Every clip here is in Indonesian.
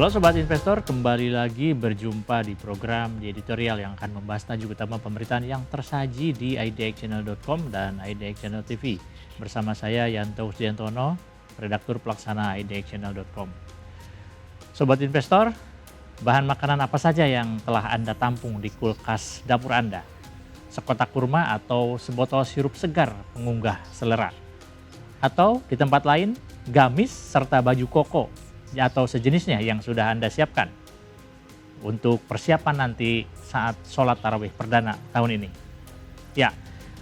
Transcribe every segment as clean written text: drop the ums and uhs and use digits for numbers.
Halo Sobat Investor, kembali lagi berjumpa di program di editorial yang akan membahas tajuk utama pemberitaan yang tersaji di idxchannel.com dan idxchannel TV. Bersama saya Yanto Usdiantono, redaktur pelaksana idxchannel.com. Sobat Investor, bahan makanan apa saja yang telah Anda tampung di kulkas dapur Anda? Sekotak kurma atau sebotol sirup segar pengunggah selera? Atau di tempat lain, gamis serta baju koko atau sejenisnya yang sudah Anda siapkan untuk persiapan nanti saat sholat tarawih perdana tahun ini. Ya,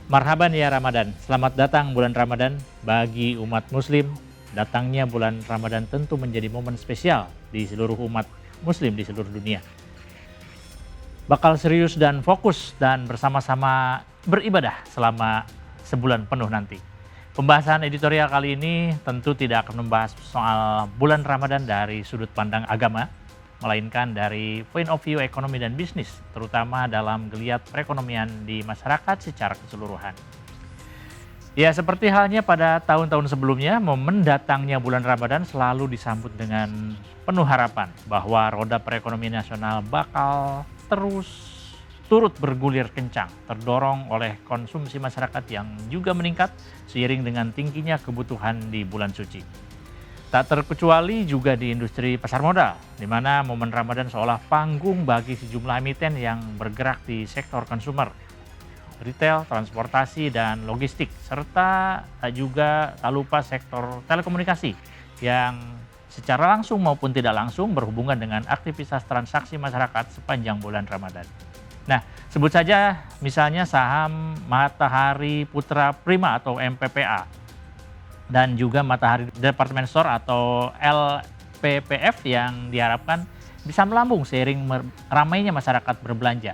marhaban ya Ramadan. Selamat datang bulan Ramadan bagi umat muslim. Datangnya bulan Ramadan tentu menjadi momen spesial di seluruh umat muslim di seluruh dunia. Bakal serius dan fokus dan bersama-sama beribadah selama sebulan penuh nanti. Pembahasan editorial kali ini tentu tidak akan membahas soal bulan Ramadan dari sudut pandang agama, melainkan dari point of view ekonomi dan bisnis, terutama dalam geliat perekonomian di masyarakat secara keseluruhan. Ya, seperti halnya pada tahun-tahun sebelumnya, momen datangnya bulan Ramadan selalu disambut dengan penuh harapan bahwa roda perekonomian nasional bakal terus turut bergulir kencang, terdorong oleh konsumsi masyarakat yang juga meningkat seiring dengan tingginya kebutuhan di bulan suci. Tak terkecuali juga di industri pasar modal, di mana momen Ramadan seolah panggung bagi sejumlah emiten yang bergerak di sektor konsumer, retail, transportasi, dan logistik, serta tak lupa sektor telekomunikasi yang secara langsung maupun tidak langsung berhubungan dengan aktivitas transaksi masyarakat sepanjang bulan Ramadan. Nah, sebut saja misalnya saham Matahari Putra Prima atau MPPA dan juga Matahari Department Store atau LPPF yang diharapkan bisa melambung seiring ramainya masyarakat berbelanja.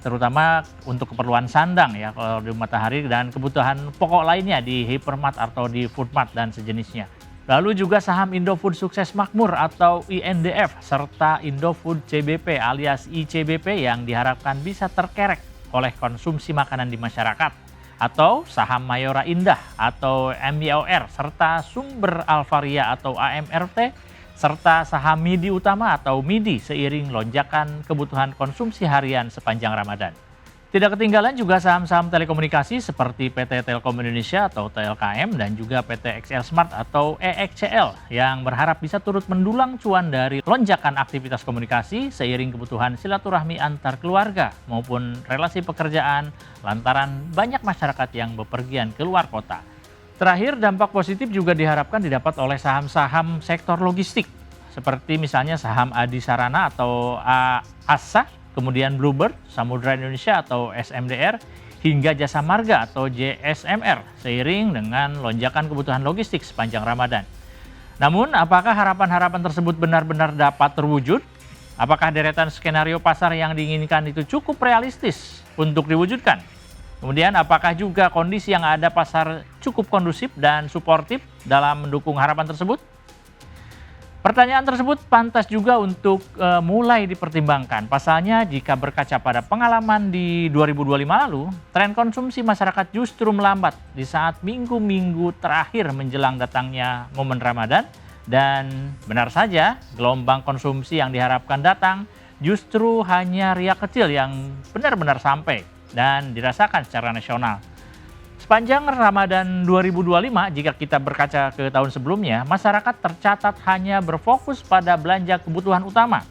Terutama untuk keperluan sandang ya kalau di Matahari dan kebutuhan pokok lainnya di Hypermart atau di Foodmart dan sejenisnya. Lalu juga saham Indofood Sukses Makmur atau INDF serta Indofood CBP alias ICBP yang diharapkan bisa terkerek oleh konsumsi makanan di masyarakat. Atau saham Mayora Indah atau MYOR serta Sumber Alvaria atau AMRT serta saham MIDI Utama atau MIDI seiring lonjakan kebutuhan konsumsi harian sepanjang Ramadan. Tidak ketinggalan juga saham-saham telekomunikasi seperti PT Telkom Indonesia atau TLKM dan juga PT XL Smart atau EXCL yang berharap bisa turut mendulang cuan dari lonjakan aktivitas komunikasi seiring kebutuhan silaturahmi antar keluarga maupun relasi pekerjaan lantaran banyak masyarakat yang bepergian keluar kota. Terakhir, dampak positif juga diharapkan didapat oleh saham-saham sektor logistik seperti misalnya saham Adi Sarana atau ASA, kemudian Bluebird, Samudra Indonesia atau SMDR, hingga Jasa Marga atau JSMR, seiring dengan lonjakan kebutuhan logistik sepanjang Ramadan. Namun, apakah harapan-harapan tersebut benar-benar dapat terwujud? Apakah deretan skenario pasar yang diinginkan itu cukup realistis untuk diwujudkan? Kemudian, apakah juga kondisi yang ada pasar cukup kondusif dan suportif dalam mendukung harapan tersebut? Pertanyaan tersebut pantas juga untuk mulai dipertimbangkan. Pasalnya jika berkaca pada pengalaman di 2025 lalu, tren konsumsi masyarakat justru melambat di saat minggu-minggu terakhir menjelang datangnya momen Ramadan. Dan benar saja, gelombang konsumsi yang diharapkan datang justru hanya riak kecil yang benar-benar sampai dan dirasakan secara nasional. Sepanjang Ramadan 2025, jika kita berkaca ke tahun sebelumnya, masyarakat tercatat hanya berfokus pada belanja kebutuhan utama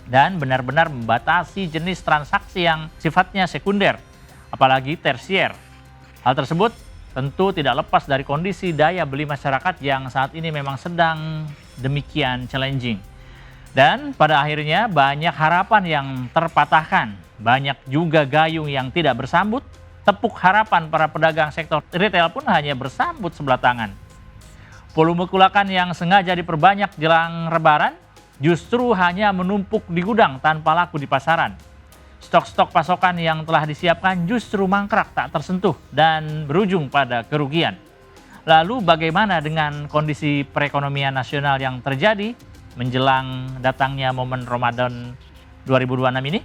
dan benar-benar membatasi jenis transaksi yang sifatnya sekunder, apalagi tersier. Hal tersebut tentu tidak lepas dari kondisi daya beli masyarakat yang saat ini memang sedang demikian challenging. Dan pada akhirnya banyak harapan yang terpatahkan, banyak juga gayung yang tidak bersambut. Tepuk harapan para pedagang sektor retail pun hanya bersambut sebelah tangan. Volume kulakan yang sengaja diperbanyak jelang Lebaran justru hanya menumpuk di gudang tanpa laku di pasaran. Stok-stok pasokan yang telah disiapkan justru mangkrak tak tersentuh dan berujung pada kerugian. Lalu bagaimana dengan kondisi perekonomian nasional yang terjadi menjelang datangnya momen Ramadan 2026 ini?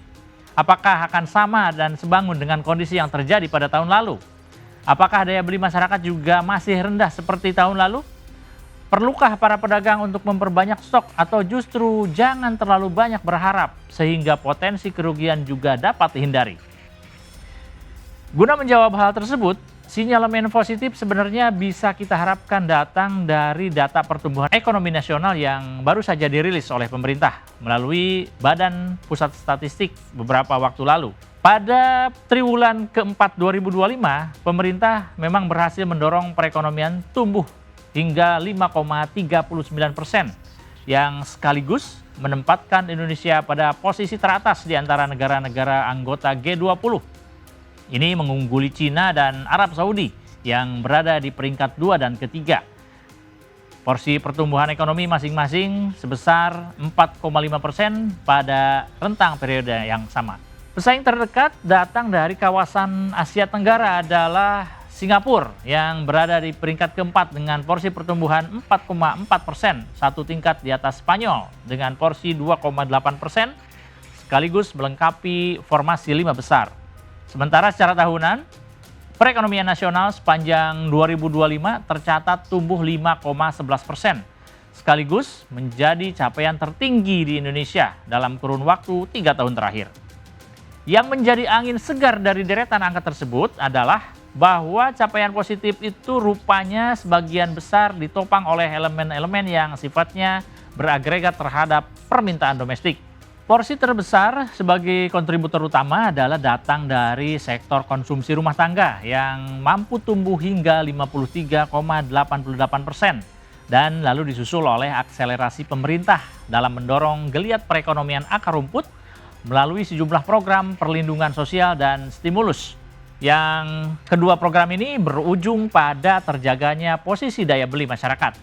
Apakah akan sama dan sebangun dengan kondisi yang terjadi pada tahun lalu? Apakah daya beli masyarakat juga masih rendah seperti tahun lalu? Perlukah para pedagang untuk memperbanyak stok atau justru jangan terlalu banyak berharap sehingga potensi kerugian juga dapat dihindari? Guna menjawab hal tersebut, sinyalemen positif sebenarnya bisa kita harapkan datang dari data pertumbuhan ekonomi nasional yang baru saja dirilis oleh pemerintah melalui Badan Pusat Statistik beberapa waktu lalu. Pada triwulan keempat 2025, pemerintah memang berhasil mendorong perekonomian tumbuh hingga 5,39%, yang sekaligus menempatkan Indonesia pada posisi teratas di antara negara-negara anggota G20. Ini mengungguli Cina dan Arab Saudi yang berada di peringkat 2 dan ketiga. Porsi pertumbuhan ekonomi masing-masing sebesar 4,5% pada rentang periode yang sama. Pesaing terdekat datang dari kawasan Asia Tenggara adalah Singapura yang berada di peringkat keempat dengan porsi pertumbuhan 4,4%, satu tingkat di atas Spanyol dengan porsi 2,8%, sekaligus melengkapi formasi 5 besar. Sementara secara tahunan, perekonomian nasional sepanjang 2025 tercatat tumbuh 5,11%, sekaligus menjadi capaian tertinggi di Indonesia dalam kurun waktu 3 tahun terakhir. Yang menjadi angin segar dari deretan angka tersebut adalah bahwa capaian positif itu rupanya sebagian besar ditopang oleh elemen-elemen yang sifatnya beragregat terhadap permintaan domestik. Porsi terbesar sebagai kontributor utama adalah datang dari sektor konsumsi rumah tangga yang mampu tumbuh hingga 53,88% dan lalu disusul oleh akselerasi pemerintah dalam mendorong geliat perekonomian akar rumput melalui sejumlah program perlindungan sosial dan stimulus. Yang kedua program ini berujung pada terjaganya posisi daya beli masyarakat.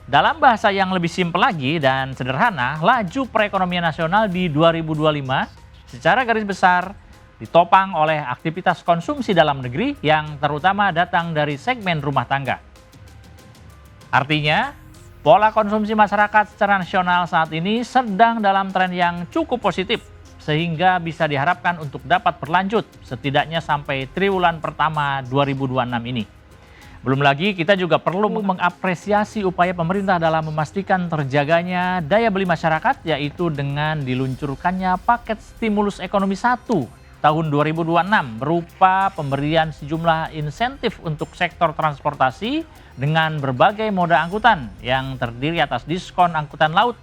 Dalam bahasa yang lebih simpel lagi dan sederhana, laju perekonomian nasional di 2025 secara garis besar ditopang oleh aktivitas konsumsi dalam negeri yang terutama datang dari segmen rumah tangga. Artinya, pola konsumsi masyarakat secara nasional saat ini sedang dalam tren yang cukup positif, sehingga bisa diharapkan untuk dapat berlanjut setidaknya sampai triwulan pertama 2026 ini. Belum lagi kita juga perlu mengapresiasi upaya pemerintah dalam memastikan terjaganya daya beli masyarakat, yaitu dengan diluncurkannya paket stimulus ekonomi 1 tahun 2026 berupa pemberian sejumlah insentif untuk sektor transportasi dengan berbagai moda angkutan yang terdiri atas diskon angkutan laut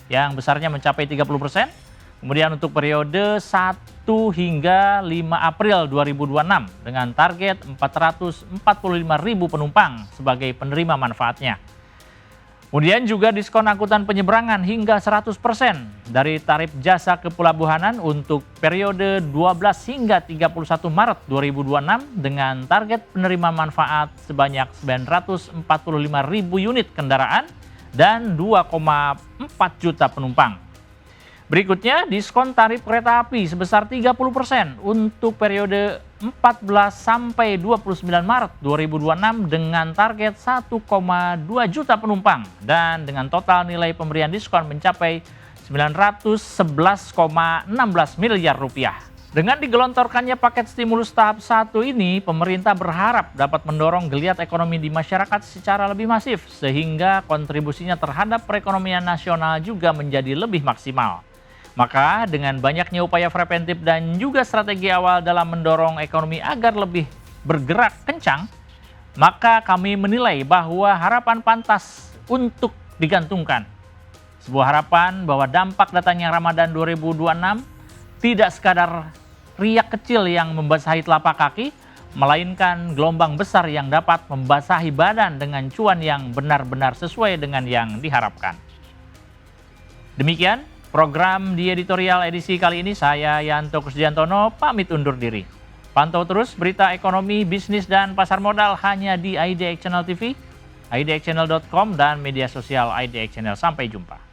yang besarnya mencapai 30%. Kemudian untuk periode 1 hingga 5 April 2026 dengan target 445.000 penumpang sebagai penerima manfaatnya. Kemudian juga diskon angkutan penyeberangan hingga 100% dari tarif jasa kepelabuhanan untuk periode 12 hingga 31 Maret 2026 dengan target penerima manfaat sebanyak 945.000 unit kendaraan dan 2,4 juta penumpang. Berikutnya, diskon tarif kereta api sebesar 30% untuk periode 14 sampai 29 Maret 2026 dengan target 1,2 juta penumpang dan dengan total nilai pemberian diskon mencapai 911,16 miliar rupiah. Dengan digelontorkannya paket stimulus tahap 1 ini, pemerintah berharap dapat mendorong geliat ekonomi di masyarakat secara lebih masif sehingga kontribusinya terhadap perekonomian nasional juga menjadi lebih maksimal. Maka dengan banyaknya upaya preventif dan juga strategi awal dalam mendorong ekonomi agar lebih bergerak kencang, maka kami menilai bahwa harapan pantas untuk digantungkan. Sebuah harapan bahwa dampak datangnya Ramadan 2026 tidak sekadar riak kecil yang membasahi telapak kaki, melainkan gelombang besar yang dapat membasahi badan dengan cuan yang benar-benar sesuai dengan yang diharapkan. Demikian program di editorial edisi kali ini. Saya Yanto Kusdiantono pamit undur diri. Pantau terus berita ekonomi, bisnis, dan pasar modal hanya di IDX Channel TV, idxchannel.com, dan media sosial IDX Channel. Sampai jumpa.